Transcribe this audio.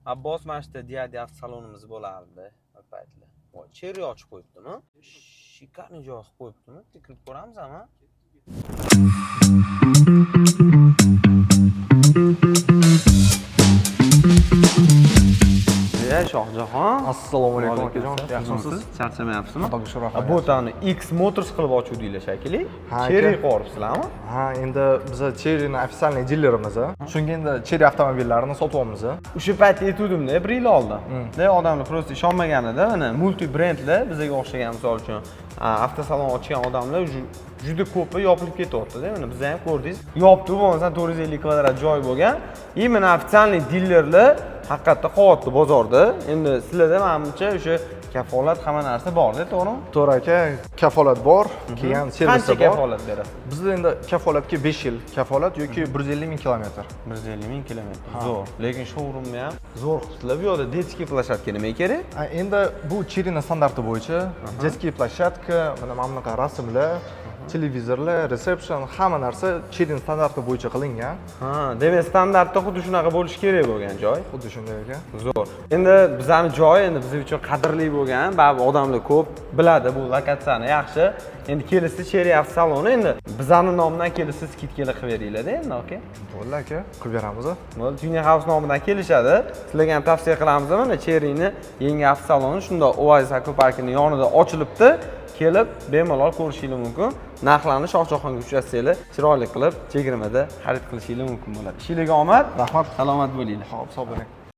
Abbos mana shu Diadi avtosalonimiz bo'lardi bir paytlar. Voy, cherry ochib qo'yibdimi? Shikani joy qilib qo'yibdimi? Tikilib ko'ramiz ama. Shohjahon. Assalomu alaykum akajon. Yaxshimisiz? Charchamayapsizmi? Xudoga shukr, rahmat. Bu tani X Motors qilib ochuvdinglar shekilli. Cherry qo'yibsizlarmi? Ha, endi biz Cherry'ning ofitsialniy dilerimiz. Shunga endi Cherry avtomobillarini sotyapmiz. O'sha paytda aytuvdim-da, 1 yil oldin. Odamlar prosta ishonmaganida, mana multi brendlar bizga o'xshagan misol uchun avtosalon ochgan odamlar juda ko'pi yopilib ketyapti-da. Mana biz ham ko'rdingiz. Yopdi, bo'lmasa 450 kvadrat joy bo'lgan. Mana ofitsialniy dilerlar haqiqatda qilyapti bozorda. Endi sizlarda menimcha o'sha kafolat hamma narsa bor-da, to'g'rimi? To'g'ri aka, kafolat bor, keyin servisi bor. Qancha kafolat berasiz? Bizda endi kafolatga 5 yil kafolat yoki 150 ming kilometr. 150 ming kilometr. Zo'r. Lekin showroomni ham zo'r qilibdilar. Bu yerda детский площадка nima kerak? Endi bu Cherry'ning standarti bo'yicha детский площадка, mana bunaqa rasmlar, televizorlar, resepsiyon, hamma narsa Cherry'ning standarti bo'yicha qilingan. Ha, demak standartda xuddi shunaqa bo'lishi kerak bo'lgan joy. Xuddi shunday ekan. Zo'r. Endi bizning joy endi biz uchun qadrli bo'lgan, baribir odamlar ko'p biladi bu lokatsiyani yaxshi. Endi kelishsiz Cherry avtosaloni endi bizning nomidan kelishsiz skidkalar qilib beringlar-da endi, aka. Bo'ldi aka, qilib beramiz. Bo'ldi, Tunya House nomidan kelishadi. Sizlarga ham tavsiya qilamiz mana Cherry'ni yangi avtosaloni shunda Oasis akvaparkining yonida ochilibdi. Kelib bemalol ko'rishingiz mumkin. Narxlarni Shohjahonga uchratsanglar, chiroyli qilib chegirmada xarid qilishingiz mumkin bo'ladi. Ishingizga omad, Rahmat. Salomat bo'linglar. Xo'p, sog' bo'ling.